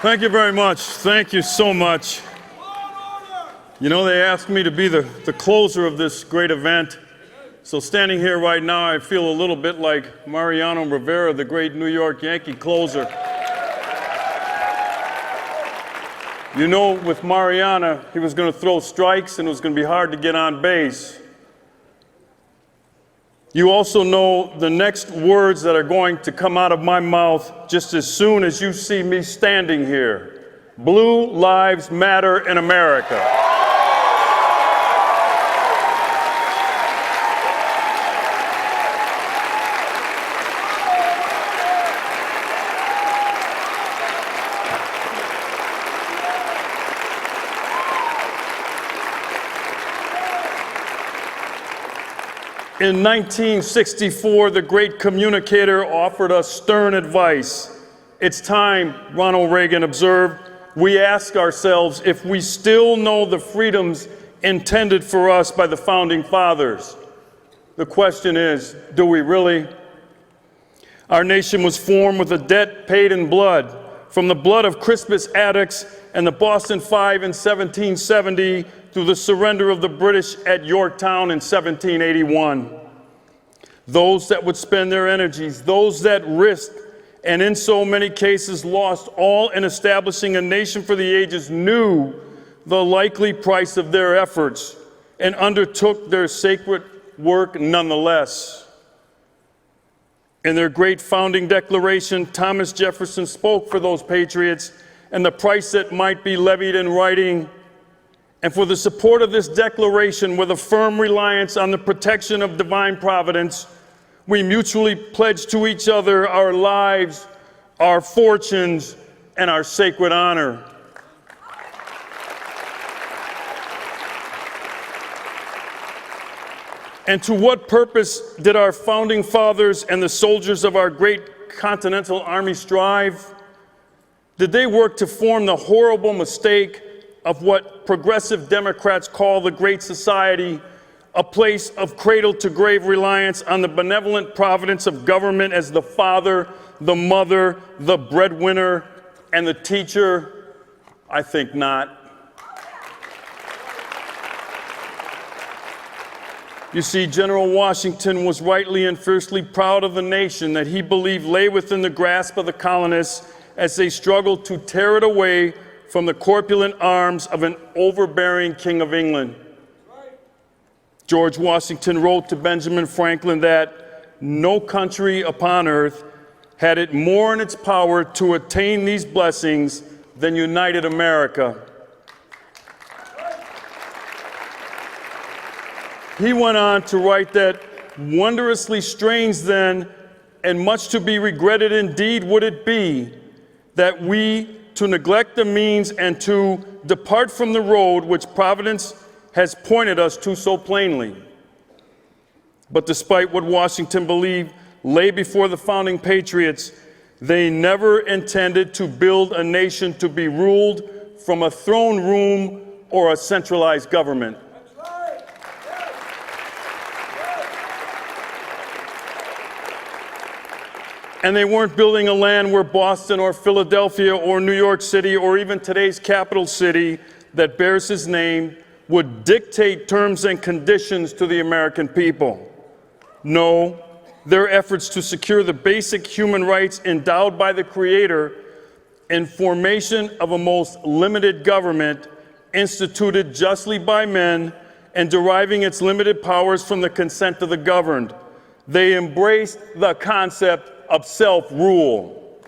Thank you very much. Thank you so much. You know, they asked me to be the closer of this great event. So standing here right now, I feel a little bit like Mariano Rivera, the great New York Yankee closer. You know, with Mariano, he was going to throw strikes and it was going to be hard to get on base. You also know the next words that are going to come out of my mouth just as soon as you see me standing here. Blue lives matter in America. In 1964, the great communicator offered us stern advice. It's time, Ronald Reagan observed, we ask ourselves if we still know the freedoms intended for us by the Founding Fathers. The question is, do we really? Our nation was formed with a debt paid in blood, from the blood of Crispus Attucks and the Boston Five in 1770 through the surrender of the British at Yorktown in 1781. Those that would spend their energies, those that risked, and in so many cases lost all in establishing a nation for the ages, knew the likely price of their efforts and undertook their sacred work nonetheless. In their great founding declaration, Thomas Jefferson spoke for those patriots and the price that might be levied in writing. And for the support of this declaration, with a firm reliance on the protection of divine providence, we mutually pledge to each other our lives, our fortunes, and our sacred honor. And to what purpose did our founding fathers and the soldiers of our great Continental Army strive? Did they work to form the horrible mistake of what progressive Democrats call the Great Society, a place of cradle-to-grave reliance on the benevolent providence of government as the father, the mother, the breadwinner, and the teacher? I think not. You see, General Washington was rightly and fiercely proud of the nation that he believed lay within the grasp of the colonists as they struggled to tear it away from the corpulent arms of an overbearing King of England. George Washington wrote to Benjamin Franklin that no country upon earth had it more in its power to attain these blessings than United America. He went on to write that wondrously strange then, and much to be regretted indeed would it be, that we to neglect the means and to depart from the road which Providence has pointed us to so plainly. But despite what Washington believed lay before the founding patriots, they never intended to build a nation to be ruled from a throne room or a centralized government. And they weren't building a land where Boston or Philadelphia or New York City or even today's capital city that bears his name would dictate terms and conditions to the American people. No, their efforts to secure the basic human rights endowed by the Creator in formation of a most limited government instituted justly by men and deriving its limited powers from the consent of the governed. They embraced the concept of self-rule.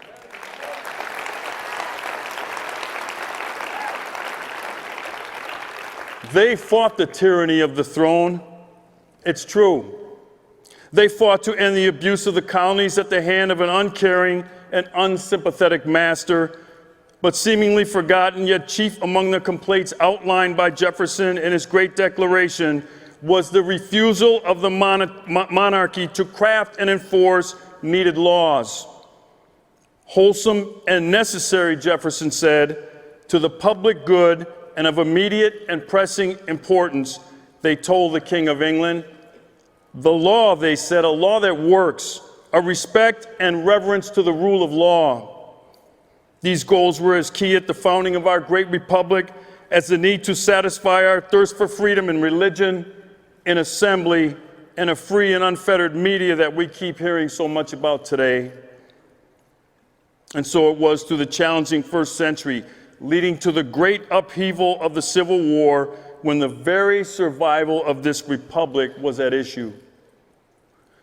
They fought the tyranny of the throne. It's true. They fought to end the abuse of the colonies at the hand of an uncaring and unsympathetic master, but seemingly forgotten, yet chief among the complaints outlined by Jefferson in his great declaration was the refusal of the monarchy to craft and enforce needed laws. Wholesome and necessary, Jefferson said, to the public good and of immediate and pressing importance, they told the King of England. The law, they said, a law that works, a respect and reverence to the rule of law. These goals were as key at the founding of our great republic as the need to satisfy our thirst for freedom in religion, in assembly, and a free and unfettered media that we keep hearing so much about today. And so it was through the challenging first century, leading to the great upheaval of the Civil War, when the very survival of this republic was at issue.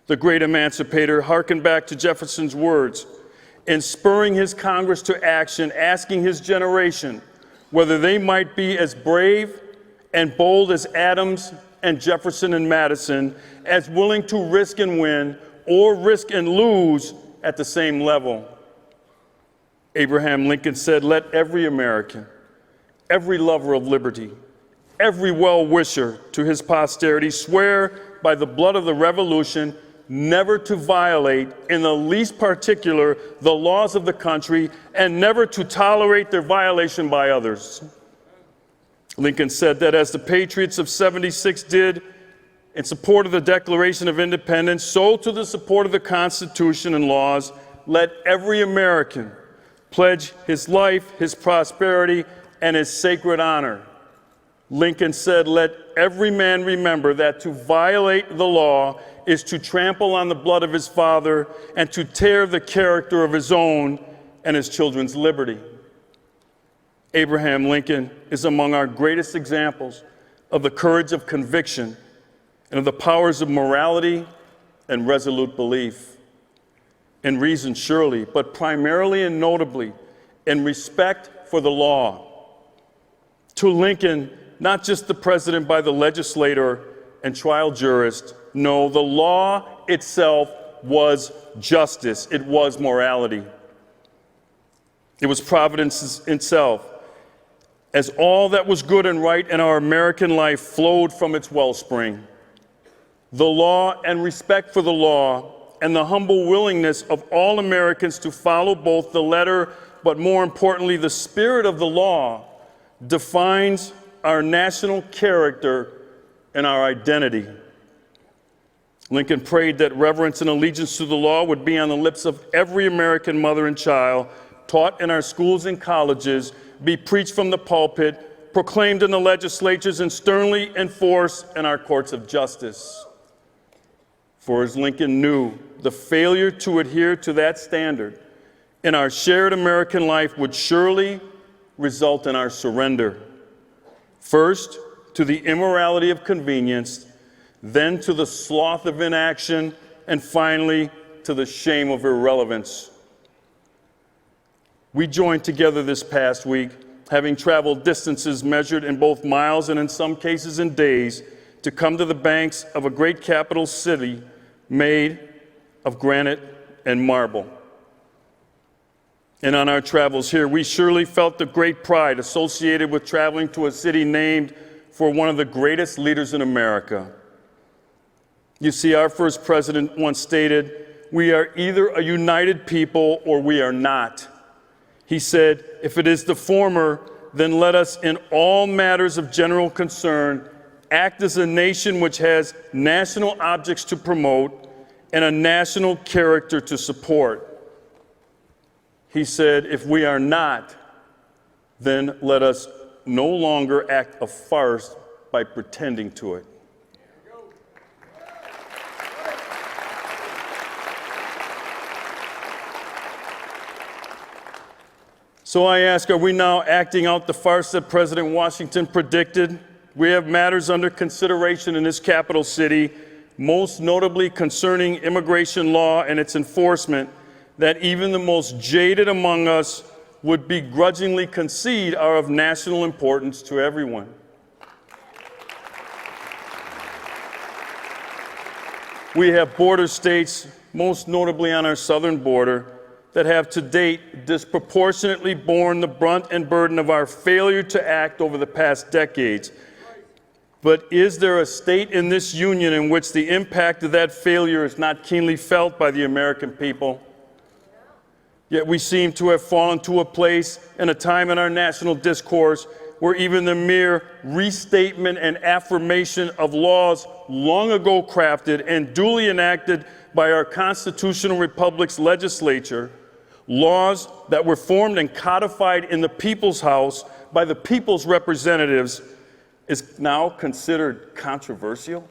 The great emancipator hearkened back to Jefferson's words in spurring his Congress to action, asking his generation whether they might be as brave and bold as Adams and Jefferson and Madison, as willing to risk and win or risk and lose at the same level. Abraham Lincoln said, "Let every American, every lover of liberty, every well-wisher to his posterity swear by the blood of the Revolution never to violate in the least particular the laws of the country and never to tolerate their violation by others." Lincoln said that as the Patriots of '76 did in support of the Declaration of Independence, so to the support of the Constitution and laws, let every American pledge his life, his prosperity, and his sacred honor. Lincoln said, "Let every man remember that to violate the law is to trample on the blood of his father and to tear the character of his own and his children's liberty." Abraham Lincoln is among our greatest examples of the courage of conviction and of the powers of morality and resolute belief. In reason, surely, but primarily and notably in respect for the law. To Lincoln, not just the president by the legislator and trial jurist, no, the law itself was justice. It was morality. It was providence itself, as all that was good and right in our American life flowed from its wellspring. The law and respect for the law and the humble willingness of all Americans to follow both the letter, but more importantly, the spirit of the law, defines our national character and our identity. Lincoln prayed that reverence and allegiance to the law would be on the lips of every American mother and child, taught in our schools and colleges, be preached from the pulpit, proclaimed in the legislatures, and sternly enforced in our courts of justice. For as Lincoln knew, the failure to adhere to that standard in our shared American life would surely result in our surrender. First, to the immorality of convenience, then to the sloth of inaction, and finally, to the shame of irrelevance. We joined together this past week, having traveled distances measured in both miles and in some cases in days, to come to the banks of a great capital city made of granite and marble. And on our travels here, we surely felt the great pride associated with traveling to a city named for one of the greatest leaders in America. You see, our first president once stated, "We are either a united people or we are not." He said, "If it is the former, then let us in all matters of general concern act as a nation which has national objects to promote and a national character to support." He said, "If we are not, then let us no longer act a farce by pretending to it." So I ask, are we now acting out the farce that President Washington predicted? We have matters under consideration in this capital city, most notably concerning immigration law and its enforcement, that even the most jaded among us would begrudgingly concede are of national importance to everyone. We have border states, most notably on our southern border, that have to date disproportionately borne the brunt and burden of our failure to act over the past decades. But is there a state in this union in which the impact of that failure is not keenly felt by the American people? Yet we seem to have fallen to a place and a time in our national discourse where even the mere restatement and affirmation of laws long ago crafted and duly enacted by our constitutional republic's legislature Laws that were formed and codified in the people's house by the people's representatives is now considered controversial?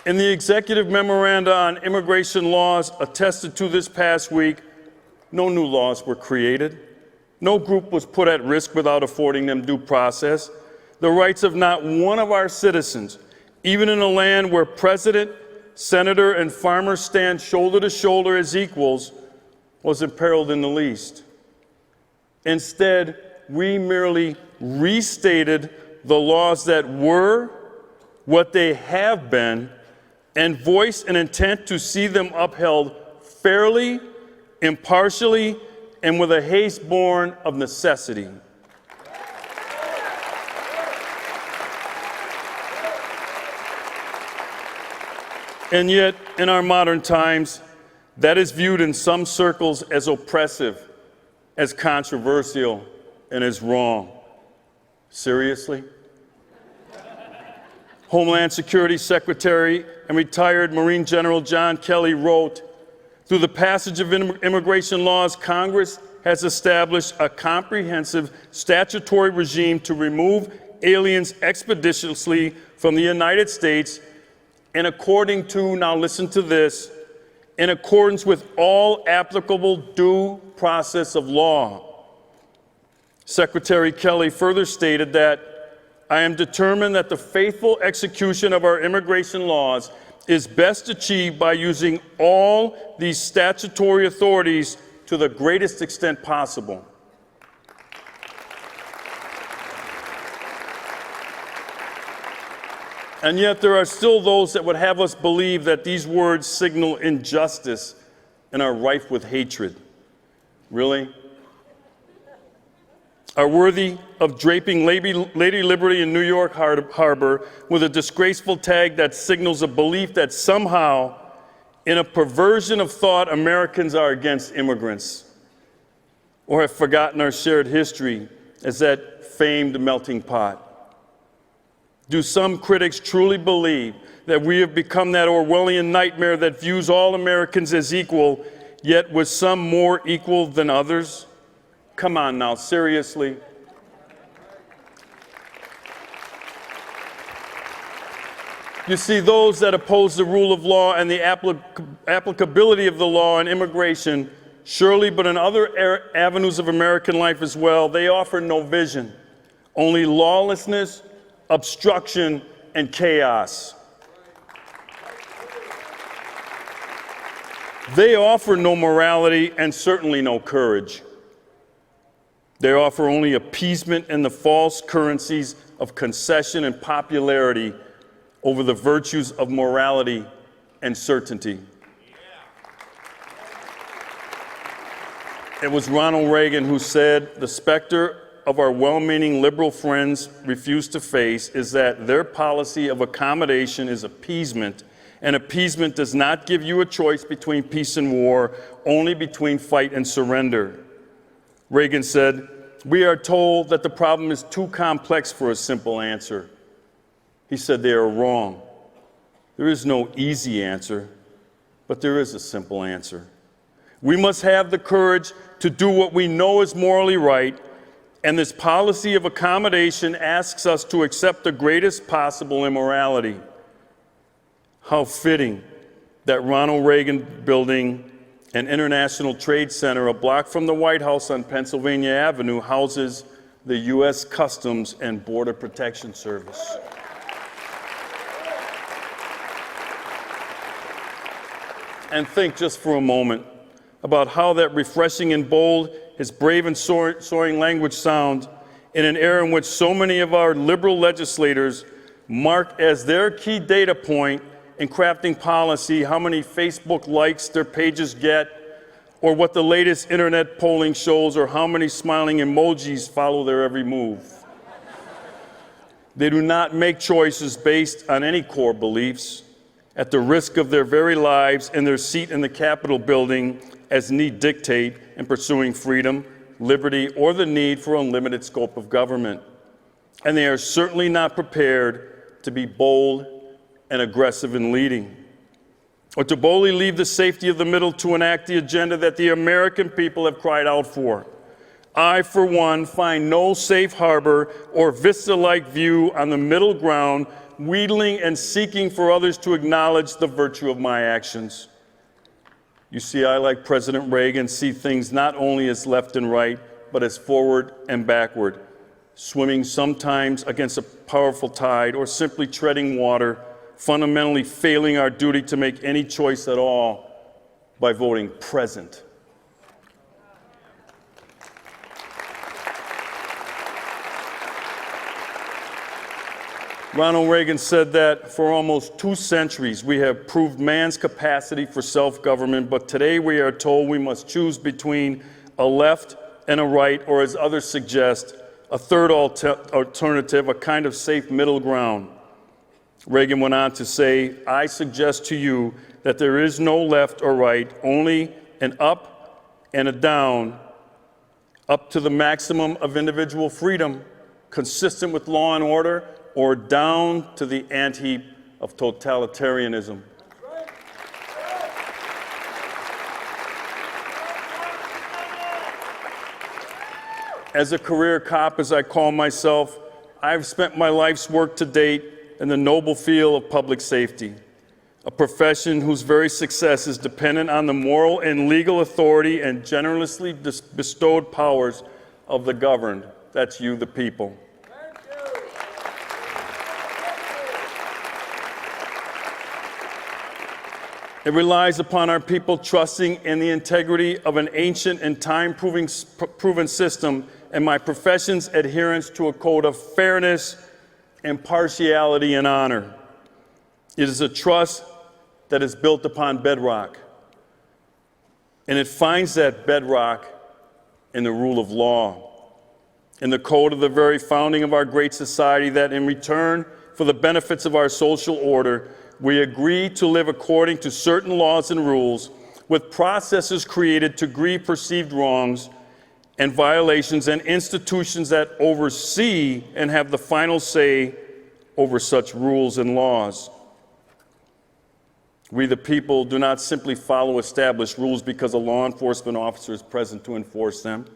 In the executive memoranda on immigration laws attested to this past week, no new laws were created. No group was put at risk without affording them due process. The rights of not one of our citizens, even in a land where president, senator, and farmer stand shoulder to shoulder as equals, was imperiled in the least. Instead, we merely restated the laws that were what they have been and voiced an intent to see them upheld fairly, impartially, and with a haste born of necessity. And yet, in our modern times, that is viewed in some circles as oppressive, as controversial, and as wrong. Seriously? Homeland Security Secretary and retired Marine General John Kelly wrote, "Through the passage of immigration laws, Congress has established a comprehensive statutory regime to remove aliens expeditiously from the United States and according to," now listen to this, "in accordance with all applicable due process of law." Secretary Kelly further stated that, "I am determined that the faithful execution of our immigration laws is best achieved by using all these statutory authorities to the greatest extent possible." And yet there are still those that would have us believe that these words signal injustice and are rife with hatred. Really? Are worthy of draping Lady Liberty in New York Harbor with a disgraceful tag that signals a belief that somehow, in a perversion of thought, Americans are against immigrants, or have forgotten our shared history as that famed melting pot? Do some critics truly believe that we have become that Orwellian nightmare that views all Americans as equal, yet with some more equal than others? Come on now, seriously. You see, those that oppose the rule of law and the applicability of the law in immigration, surely, but in other avenues of American life as well, they offer no vision, only lawlessness, obstruction, and chaos. They offer no morality and certainly no courage. They offer only appeasement and the false currencies of concession and popularity over the virtues of morality and certainty. It was Ronald Reagan who said, "The specter of our well-meaning liberal friends refuse to face is that their policy of accommodation is appeasement, and appeasement does not give you a choice between peace and war, only between fight and surrender." Reagan said, "We are told that the problem is too complex for a simple answer." He said they are wrong. There is no easy answer, but there is a simple answer. We must have the courage to do what we know is morally right, and this policy of accommodation asks us to accept the greatest possible immorality. How fitting that Ronald Reagan Building, an International Trade Center a block from the White House on Pennsylvania Avenue, houses the U.S. Customs and Border Protection Service. And think just for a moment about how that refreshing and bold, his brave and soaring language sound in an era in which so many of our liberal legislators mark as their key data point in crafting policy how many Facebook likes their pages get, or what the latest internet polling shows, or how many smiling emojis follow their every move. They do not make choices based on any core beliefs, at the risk of their very lives and their seat in the Capitol building as need dictate in pursuing freedom, liberty, or the need for unlimited scope of government. And they are certainly not prepared to be bold and aggressive in leading, or to boldly leave the safety of the middle to enact the agenda that the American people have cried out for. I, for one, find no safe harbor or vista-like view on the middle ground, wheedling and seeking for others to acknowledge the virtue of my actions. You see, I, like President Reagan, see things not only as left and right, but as forward and backward, swimming sometimes against a powerful tide or simply treading water, fundamentally failing our duty to make any choice at all by voting present. Ronald Reagan said that for almost 2 centuries we have proved man's capacity for self-government, but today we are told we must choose between a left and a right, or as others suggest, a third alternative, a kind of safe middle ground. Reagan went on to say, I suggest to you that there is no left or right, only an up and a down, up to the maximum of individual freedom, consistent with law and order, or down to the ant-heap of totalitarianism. As a career cop, as I call myself, I've spent my life's work to date in the noble field of public safety, a profession whose very success is dependent on the moral and legal authority and generously bestowed powers of the governed. That's you, the people. It relies upon our people trusting in the integrity of an ancient and time-proven system, and my profession's adherence to a code of fairness, impartiality, and honor. It is a trust that is built upon bedrock, and it finds that bedrock in the rule of law, in the code of the very founding of our great society, that in return for the benefits of our social order, we agree to live according to certain laws and rules, with processes created to grieve perceived wrongs and violations, and institutions that oversee and have the final say over such rules and laws. We, the people, do not simply follow established rules because a law enforcement officer is present to enforce them,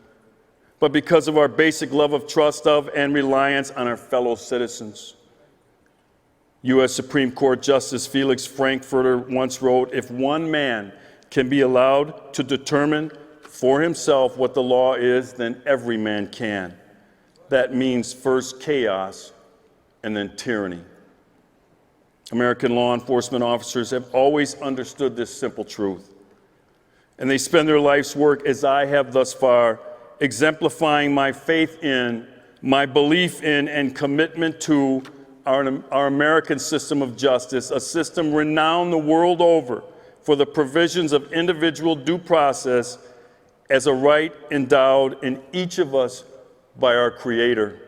but because of our basic love of, trust of, and reliance on our fellow citizens. U.S. Supreme Court Justice Felix Frankfurter once wrote, if one man can be allowed to determine for himself what the law is, then every man can. That means first chaos and then tyranny. American law enforcement officers have always understood this simple truth, and they spend their life's work, as I have thus far, exemplifying my faith in, my belief in, and commitment to our American system of justice, a system renowned the world over for the provisions of individual due process as a right endowed in each of us by our Creator.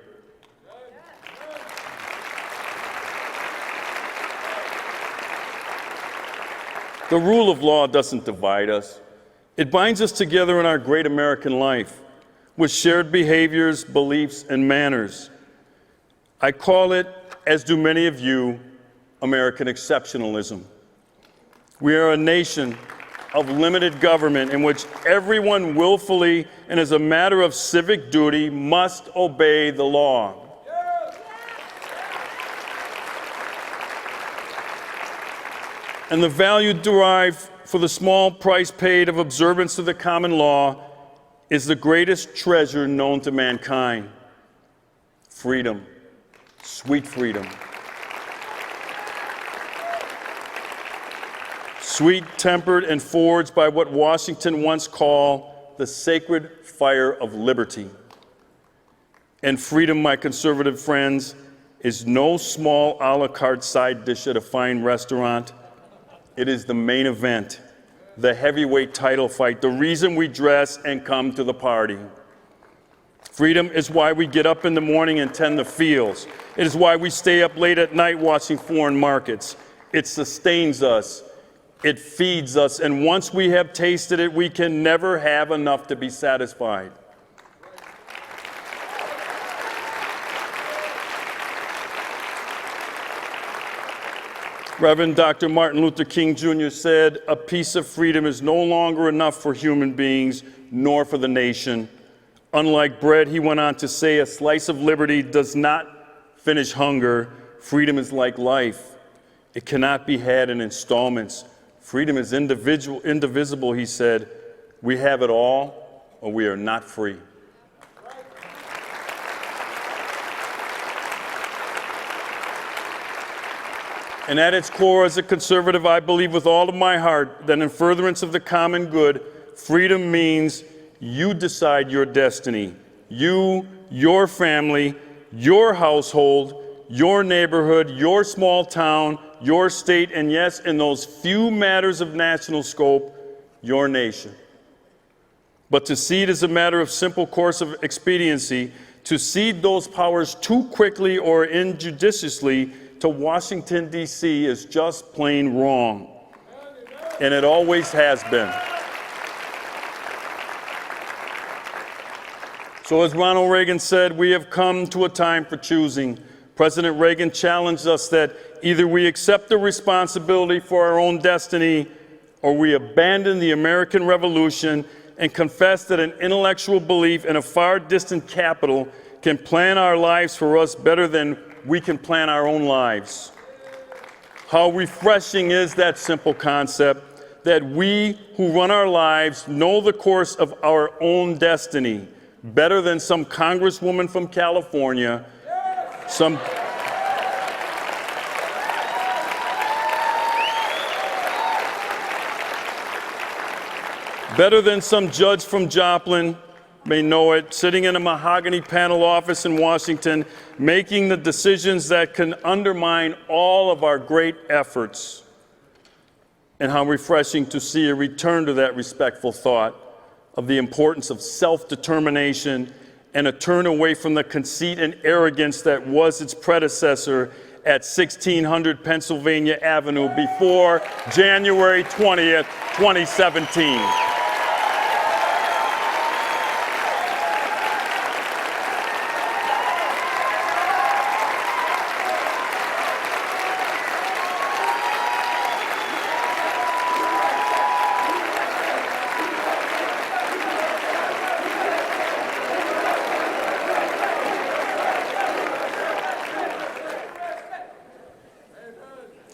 The rule of law doesn't divide us. It binds us together in our great American life with shared behaviors, beliefs, and manners. I call it, as do many of you, American exceptionalism. We are a nation of limited government in which everyone willfully and as a matter of civic duty must obey the law. And the value derived for the small price paid of observance of the common law is the greatest treasure known to mankind. Freedom. Sweet freedom. Sweet-tempered and forged by what Washington once called the sacred fire of liberty. And freedom, my conservative friends, is no small a la carte side dish at a fine restaurant. It is the main event, the heavyweight title fight, the reason we dress and come to the party. Freedom is why we get up in the morning and tend the fields. It is why we stay up late at night watching foreign markets. It sustains us. It feeds us. And once we have tasted it, we can never have enough to be satisfied. Reverend Dr. Martin Luther King Jr. said, "A piece of freedom is no longer enough for human beings, nor for the nation. Unlike bread," he went on to say, "a slice of liberty does not finish hunger. Freedom is like life. It cannot be had in installments. Freedom is indivisible," he said. "We have it all, or we are not free." And at its core, as a conservative, I believe with all of my heart that in furtherance of the common good, freedom means you decide your destiny. You, your family, your household, your neighborhood, your small town, your state, and yes, in those few matters of national scope, your nation. But to cede is a matter of simple course of expediency. To cede those powers too quickly or injudiciously to Washington, D.C. is just plain wrong. And it always has been. So as Ronald Reagan said, we have come to a time for choosing. President Reagan challenged us that either we accept the responsibility for our own destiny or we abandon the American Revolution and confess that an intellectual belief in a far distant capital can plan our lives for us better than we can plan our own lives. How refreshing is that simple concept that we who run our lives know the course of our own destiny better than some congresswoman from California, better than some judge from Joplin may know it, sitting in a mahogany panel office in Washington, making the decisions that can undermine all of our great efforts. And how refreshing to see a return to that respectful thought of the importance of self-determination and a turn away from the conceit and arrogance that was its predecessor at 1600 Pennsylvania Avenue before January 20th, 2017.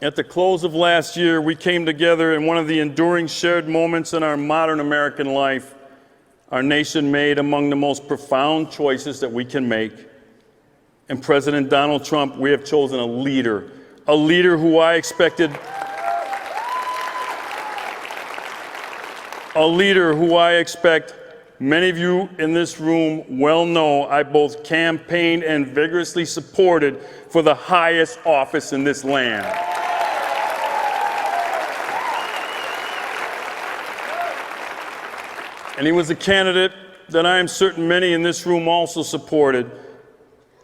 At the close of last year, we came together in one of the enduring shared moments in our modern American life. Our nation made among the most profound choices that we can make. And President Donald Trump, we have chosen a leader who I expect many of you in this room well know I both campaigned and vigorously supported for the highest office in this land. And he was a candidate that I am certain many in this room also supported.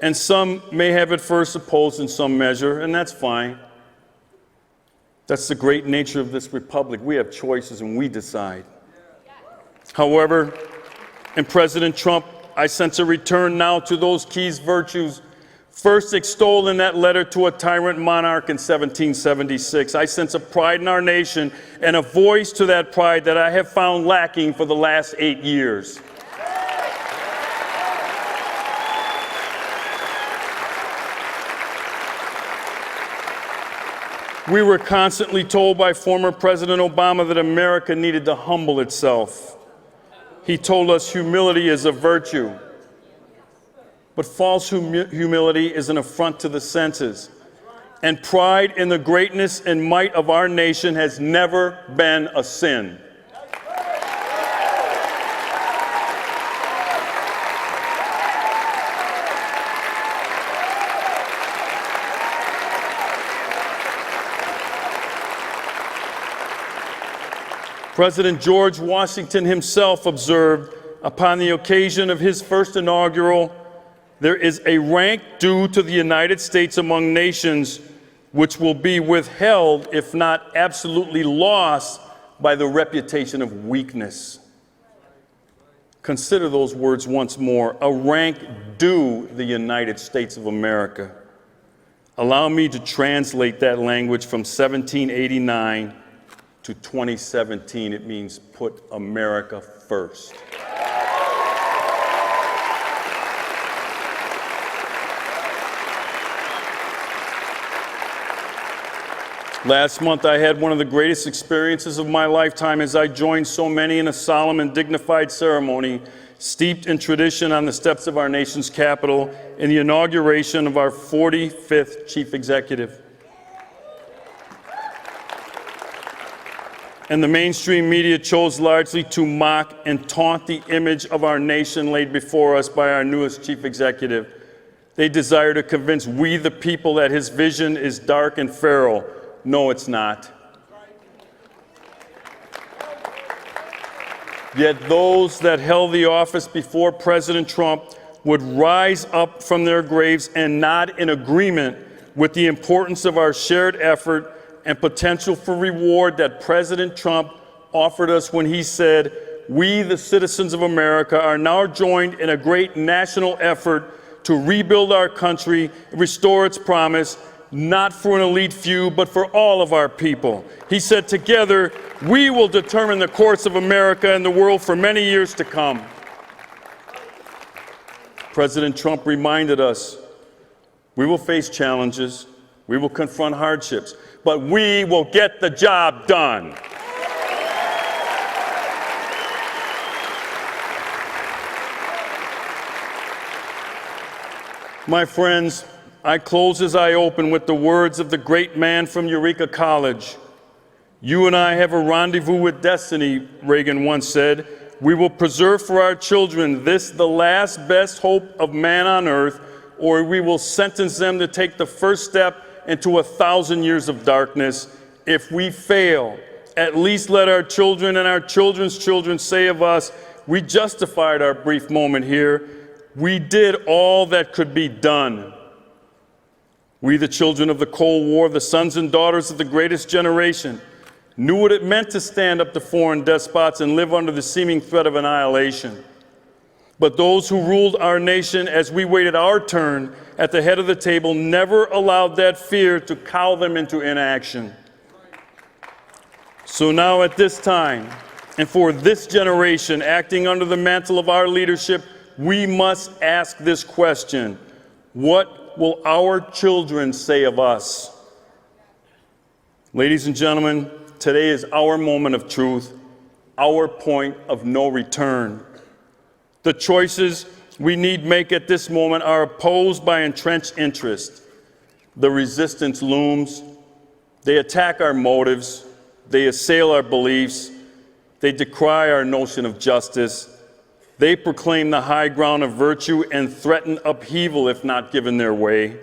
And some may have at first opposed in some measure, and that's fine. That's the great nature of this republic. We have choices and we decide. However, in President Trump, I sense a return now to those key virtues first extolled in that letter to a tyrant monarch in 1776. I sense a pride in our nation and a voice to that pride that I have found lacking for the last 8 years. We were constantly told by former President Obama that America needed to humble itself. He told us humility is a virtue. But false humility is an affront to the senses. And pride in the greatness and might of our nation has never been a sin. President George Washington himself observed upon the occasion of his first inaugural, "There is a rank due to the United States among nations which will be withheld, if not absolutely lost, by the reputation of weakness." Consider those words once more. A rank due the United States of America. Allow me to translate that language from 1789 to 2017. It means put America first. Last month, I had one of the greatest experiences of my lifetime as I joined so many in a solemn and dignified ceremony steeped in tradition on the steps of our nation's capital in the inauguration of our 45th chief executive. And the mainstream media chose largely to mock and taunt the image of our nation laid before us by our newest chief executive. They desire to convince we the people that his vision is dark and feral. No, it's not. Yet those that held the office before President Trump would rise up from their graves and nod in agreement with the importance of our shared effort and potential for reward that President Trump offered us when he said, "We, the citizens of America, are now joined in a great national effort to rebuild our country, restore its promise, not for an elite few, but for all of our people." He said, "Together, we will determine the course of America and the world for many years to come." President Trump reminded us, we will face challenges, we will confront hardships, but we will get the job done. My friends, I close as I open with the words of the great man from Eureka College. "You and I have a rendezvous with destiny," Reagan once said. "We will preserve for our children this, the last best hope of man on earth, or we will sentence them to take the first step into 1,000 years of darkness. If we fail, at least let our children and our children's children say of us, we justified our brief moment here. We did all that could be done." We, the children of the Cold War, the sons and daughters of the greatest generation, knew what it meant to stand up to foreign despots and live under the seeming threat of annihilation. But those who ruled our nation as we waited our turn at the head of the table never allowed that fear to cow them into inaction. So now at this time, and for this generation acting under the mantle of our leadership, we must ask this question: what will our children say of us? Ladies and gentlemen, today is our moment of truth, our point of no return. The choices we need make at this moment are opposed by entrenched interest. The resistance looms. They attack our motives. They assail our beliefs. They decry our notion of justice. They proclaim the high ground of virtue and threaten upheaval if not given their way.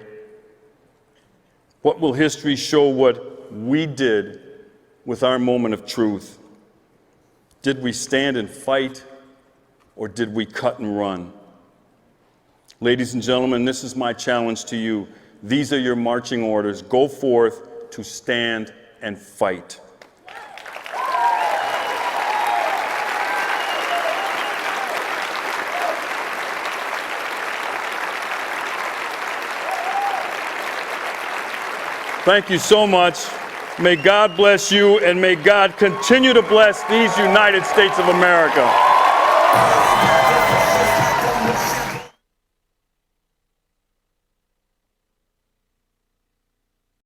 What will history show what we did with our moment of truth? Did we stand and fight, or did we cut and run? Ladies and gentlemen, this is my challenge to you. These are your marching orders. Go forth to stand and fight. Thank you so much. May God bless you, and may God continue to bless these United States of America.